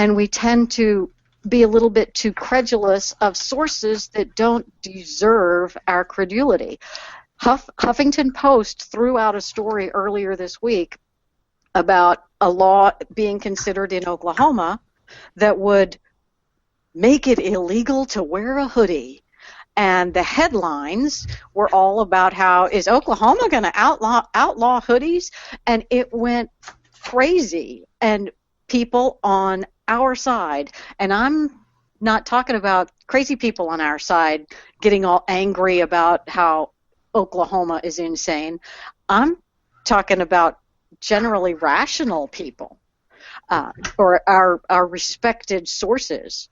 and we tend to be a little bit too credulous of sources that don't deserve our credulity. Huffington Post threw out a story earlier this week about a law being considered in Oklahoma that would make it illegal to wear a hoodie. And the headlines were all about how, is Oklahoma going to outlaw hoodies? And it went crazy. And people on our side, and I'm not talking about crazy people on our side getting all angry about how Oklahoma is insane. I'm talking about generally rational people, or our respected sources,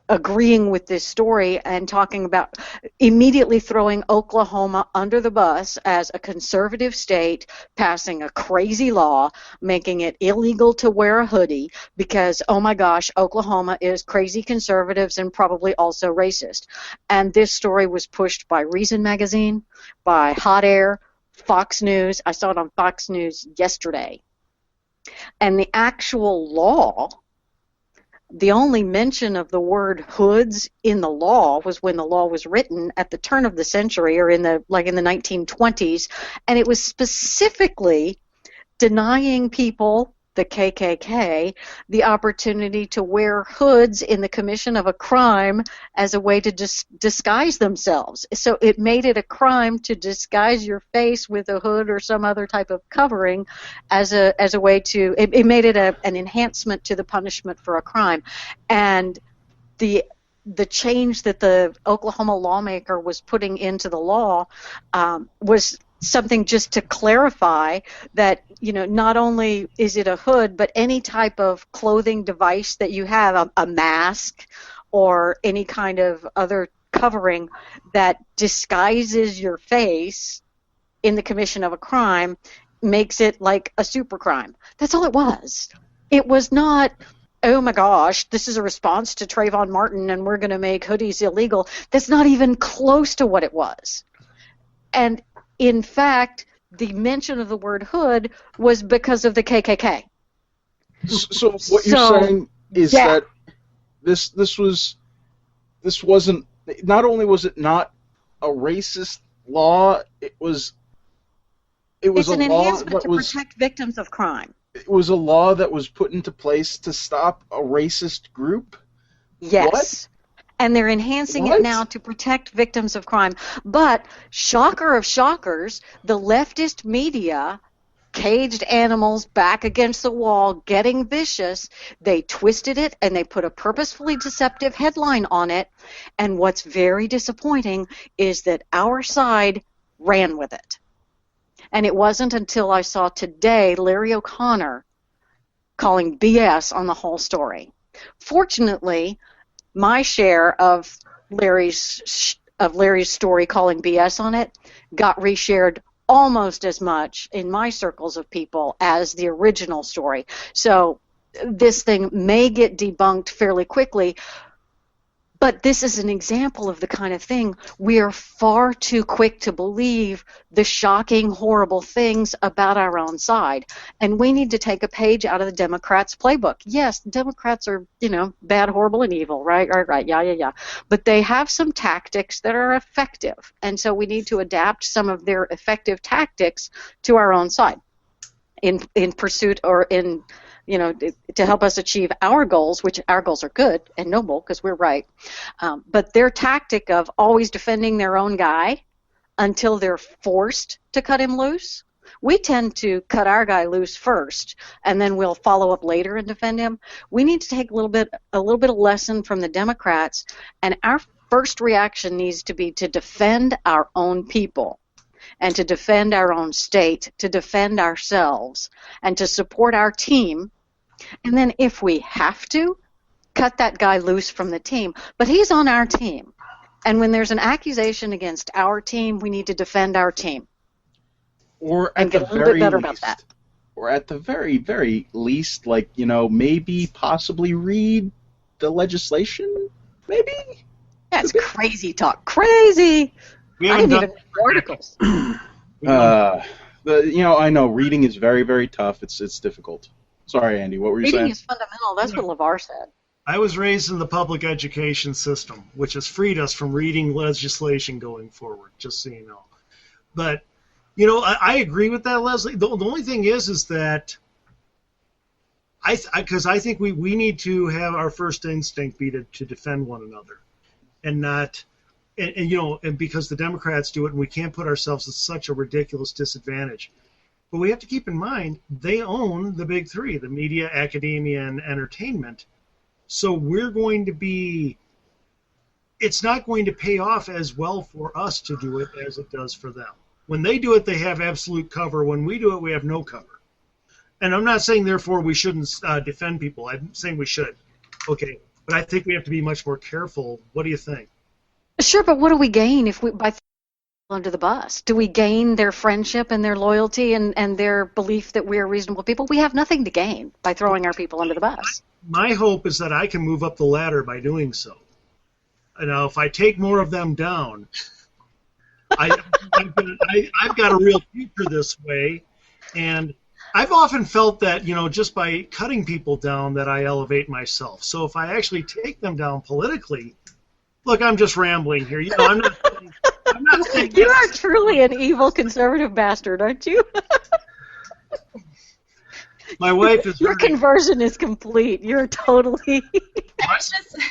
agreeing with this story and talking about immediately throwing Oklahoma under the bus as a conservative state, passing a crazy law, making it illegal to wear a hoodie because, oh my gosh, Oklahoma is crazy conservatives and probably also racist. And this story was pushed by Reason Magazine, by Hot Air, Fox News. I saw it on Fox News yesterday. And the actual law, the only mention of the word hoods in the law was when the law was written at the turn of the century, or in the 1920s, and it was specifically denying people, the KKK, the opportunity to wear hoods in the commission of a crime as a way to disguise themselves. So it made it a crime to disguise your face with a hood or some other type of covering as a way to, it made it an enhancement to the punishment for a crime. And the change that the Oklahoma lawmaker was putting into the law was something just to clarify that, not only is it a hood, but any type of clothing device that you have, a mask or any kind of other covering that disguises your face in the commission of a crime, makes it like a super crime. That's all it was. It was not, oh my gosh, this is a response to Trayvon Martin and we're going to make hoodies illegal. That's not even close to what it was. And in fact, the mention of the word hood was because of the KKK. So what you're saying is that this wasn't, not only was it not a racist law, it was it's a an law enhancement that to protect victims of crime. It was a law that was put into place to stop a racist group? Yes. What? And they're enhancing it now to protect victims of crime. But, shocker of shockers, the leftist media, caged animals back against the wall, getting vicious, they twisted it and they put a purposefully deceptive headline on it. And what's very disappointing is that our side ran with it. And it wasn't until I saw today Larry O'Connor calling BS on the whole story. Fortunately, my share of Larry's story calling BS on it got reshared almost as much in my circles of people as the original story. So this thing may get debunked fairly quickly, but this is an example of the kind of thing we are far too quick to believe the shocking, horrible things about our own side. And we need to take a page out of the Democrats' playbook. Yes, the Democrats are, bad, horrible, and evil, right? Right, yeah. But they have some tactics that are effective. And so we need to adapt some of their effective tactics to our own side in pursuit or in to help us achieve our goals, which our goals are good and noble because we're right. But their tactic of always defending their own guy until they're forced to cut him loose, we tend to cut our guy loose first and then we'll follow up later and defend him. We need to take a little bit of lesson from the Democrats, and our first reaction needs to be to defend our own people and to defend our own state, to defend ourselves, and to support our team. And then if we have to, cut that guy loose from the team. But he's on our team. And when there's an accusation against our team, we need to defend our team. Or and get a little bit better about that. Or at the very, very least, maybe possibly read the legislation, maybe? That's crazy talk. Crazy! I didn't even read the articles. I know reading is very, very tough. It's difficult. Sorry, Andy, what were you Reading saying? is fundamental. That's what LeVar said. I was raised in the public education system, which has freed us from reading legislation going forward, just so you know. But, you know, I agree with that, Leslie. The only thing is that because I think we need to have our first instinct be to defend one another, and not, and you know, and because the Democrats do it, and we can't put ourselves at such a ridiculous disadvantage. But we have to keep in mind they own the big three: the media, academia, and entertainment. So we're going to be. It's not going to pay off as well for us to do it as it does for them. When they do it, they have absolute cover. When we do it, we have no cover. And I'm not saying, therefore, we shouldn't defend people. I'm saying we should. Okay, but I think we have to be much more careful. What do you think? Sure, but what do we gain if we by throwing people under the bus? Do we gain their friendship and their loyalty and their belief that we're reasonable people? We have nothing to gain by throwing our people under the bus. My hope is that I can move up the ladder by doing so. Now, if I take more of them down, I've got a real future this way, and I've often felt that, you know, just by cutting people down that I elevate myself. So if I actually take them down politically, look, I'm just rambling here. You know, I'm not saying You are truly an evil conservative bastard, aren't you? my wife is Your conversion is complete. You're totally...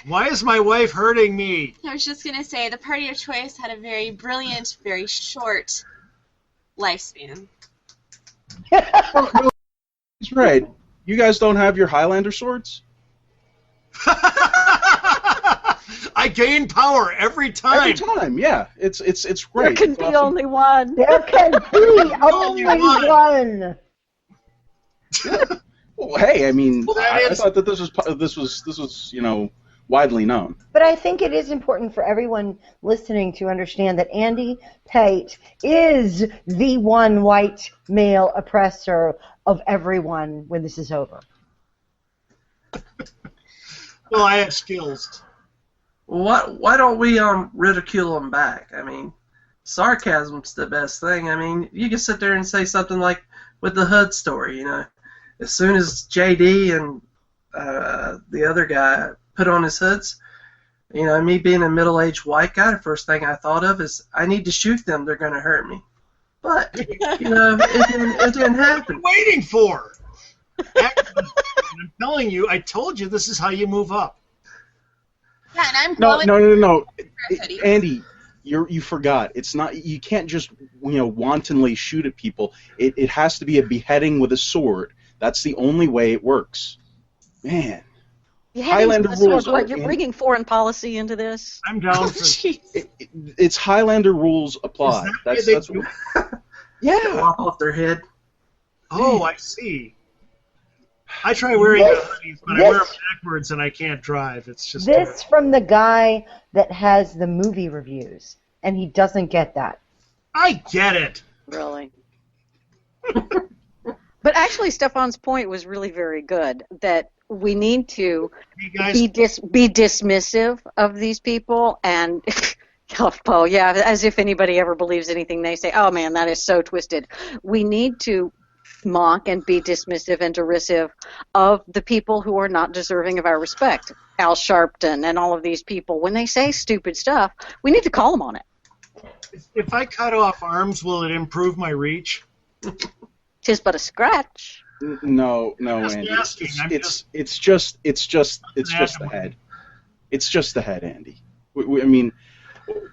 Why is my wife hurting me? I was just going to say, the party of choice had a very brilliant, very short lifespan. No, he's right. You guys don't have your Highlander swords? I gain power every time. Every time, yeah. It's great. There can be only one. There can be only one. Well, hey, I mean, Well, I thought that this was you know, widely known. But I think it is important for everyone listening to understand that Andy Tate is the one white male oppressor of everyone when this is over. Well, I have skills. Why don't we ridicule them back? I mean, sarcasm's the best thing. I mean, you can sit there and say something like with the Hood story, you know. As soon as JD and the other guy put on his hoods, you know, me being a middle-aged white guy, the first thing I thought of is I need to shoot them. They're going to hurt me. But, you know, it didn't happen. Waiting for. Actually, I'm telling you, I told you this is how you move up. Yeah, and I'm No, glowing. no. Hoodie. Andy, you forgot. It's not. You can't just, you know, wantonly shoot at people. It has to be a beheading with a sword. That's the only way it works. Man. Highlander rules. What, you're bringing foreign policy into this? I'm down for. It's Highlander rules apply. Is that That's what what. Yeah. Walk off their head. Oh, I see. I try wearing the hoodies, but I wear them backwards and I can't drive. It's just This from the guy that has the movie reviews, and he doesn't get that. I get it. Really? But actually, Stefan's point was really very good, that we need to Hey guys, be dismissive of these people and... Oh, yeah, as if anybody ever believes anything they say. Oh, man, that is so twisted. We need to mock and be dismissive and derisive of the people who are not deserving of our respect. Al Sharpton and all of these people, when they say stupid stuff, we need to call them on it. if I cut off arms, will it improve my reach? 'Tis but a scratch. No, Just Andy. asking. It's just the head. It's just the head, Andy. I mean,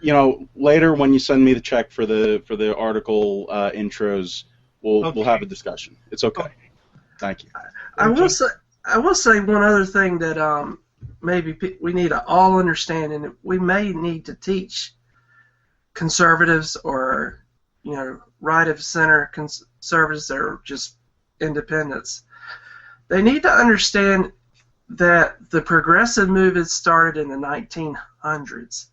you know, later when you send me the check for the article intros, we'll have a discussion. It's okay. Thank you. I will say one other thing that maybe we need to all understand, and we may need to teach conservatives or, you know, right of center conservatives that are just independents. They need to understand that the progressive movement started in the 1900s.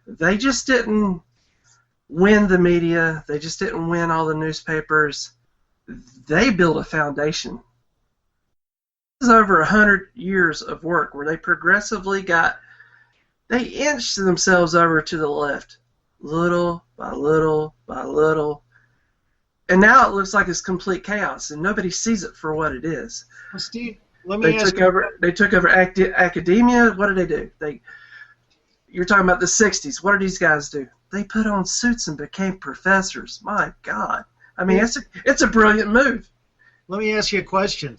They just didn't win the media. They just didn't win all the newspapers. They built a foundation. This is over 100 years of work where they progressively they inched themselves over to the left, little by little by little. And now it looks like it's complete chaos, and nobody sees it for what it is. Well, Steve, let me ask you. They took over academia. What did they do? You're talking about the 60s. What did these guys do? They put on suits and became professors. My God. I mean, it's a brilliant move. Let me ask you a question.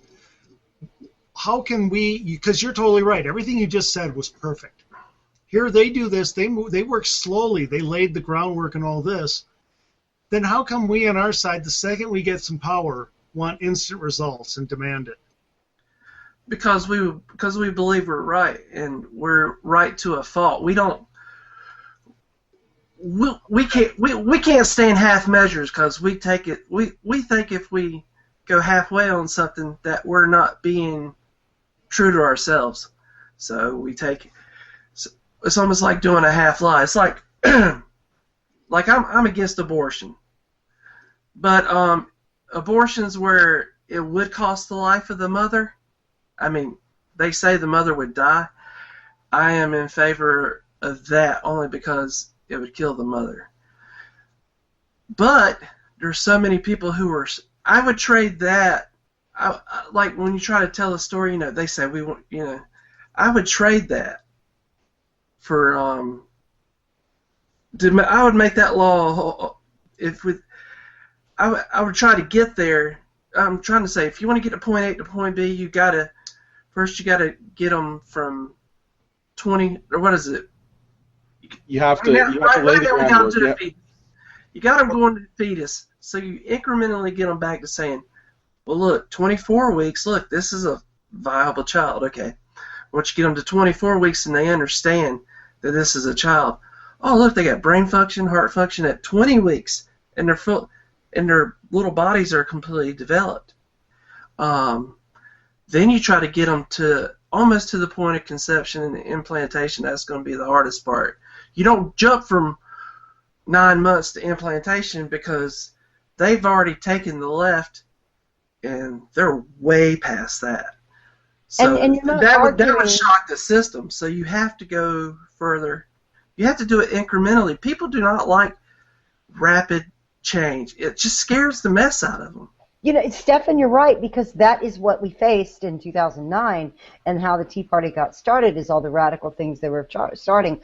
How can we, because you're totally right, everything you just said was perfect. Here they do this, they work slowly, they laid the groundwork and all this. Then how come we on our side, the second we get some power, want instant results and demand it? Because we believe we're right, and we're right to a fault. We can't stand half measures, because we think if we go halfway on something that we're not being true to ourselves. So we take it's almost like doing a half lie. It's like like I'm against abortion, but abortions where it would cost the life of the mother. I mean, they say the mother would die. I am in favor of that only because it would kill the mother. But there's so many people who are. I would trade that. Like when you try to tell a story, they say we want, I would trade that for. I would make that law I would try to get there. I'm trying to say, if you want to get to point A to point B, you gotta get them from 20 or what is it? You have to lay the groundwork. You got them going to the fetus, so you incrementally get them back to saying, well, look, 24 weeks, look, this is a viable child. Okay. Once you get them to 24 weeks and they understand that this is a child, oh, look, they got brain function, heart function at 20 weeks, and their little bodies are completely developed. Then you try to get them to almost to the point of conception and the implantation. That's going to be the hardest part. You don't jump from 9 months to implantation because they've already taken the left and they're way past that. So and you're not that arguing. would shock the system. So you have to go further. You have to do it incrementally. People do not like rapid change. It just scares the mess out of them. Stefan, you're right, because that is what we faced in 2009, and how the Tea Party got started is all the radical things they were starting.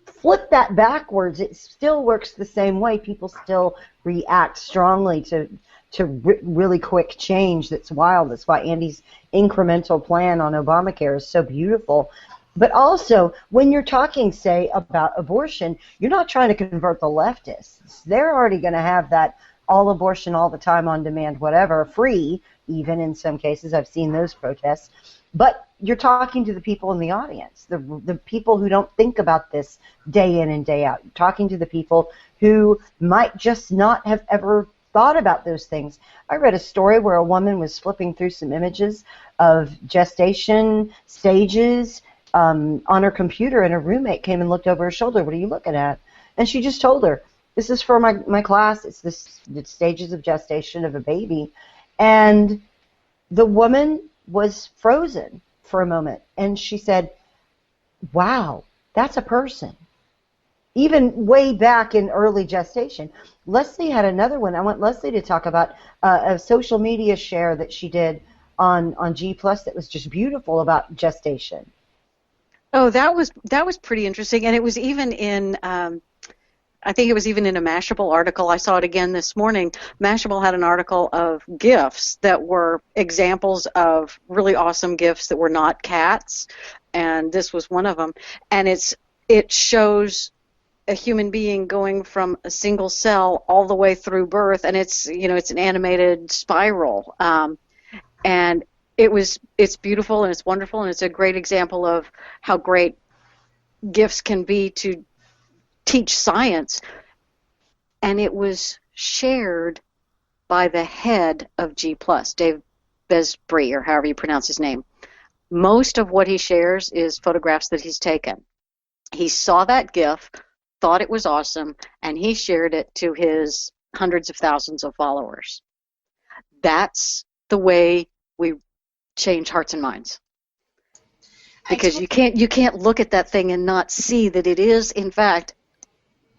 Flip that backwards, it still works the same way. People still react strongly to really quick change that's wild. That's why Andy's incremental plan on Obamacare is so beautiful. But also, when you're talking, say, about abortion, you're not trying to convert the leftists. They're already going to have that all abortion, all the time, on demand, whatever, free, even in some cases. I've seen those protests. But you're talking to the people in the audience, the people who don't think about this day in and day out. You're talking to the people who might just not have ever thought about those things. I read a story where a woman was flipping through some images of gestation stages on her computer, and her roommate came and looked over her shoulder. What are you looking at? And she just told her, this is for my class. It's the stages of gestation of a baby. And the woman was frozen for a moment, and she said, wow, that's a person. Even way back in early gestation. Leslie had another one. I want Leslie to talk about a social media share that she did on G+ that was just beautiful about gestation. Oh, that was pretty interesting, and it was even in I think it was even in a Mashable article. I saw it again this morning. Mashable had an article of GIFs that were examples of really awesome GIFs that were not cats, and this was one of them. And it shows a human being going from a single cell all the way through birth, and it's an animated spiral, and it's beautiful and it's wonderful, and it's a great example of how great GIFs can be to teach science. And it was shared by the head of G+, Dave Besbris, or however you pronounce his name. Most of what he shares is photographs that he's taken. He saw that GIF, thought it was awesome, and he shared it to his hundreds of thousands of followers. That's the way we change hearts and minds. Because you can't look at that thing and not see that it is, in fact,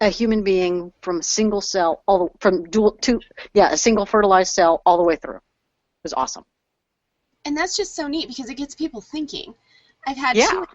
a human being from a single cell, a single fertilized cell all the way through. It was awesome. And that's just so neat because it gets people thinking. I've had Yeah. two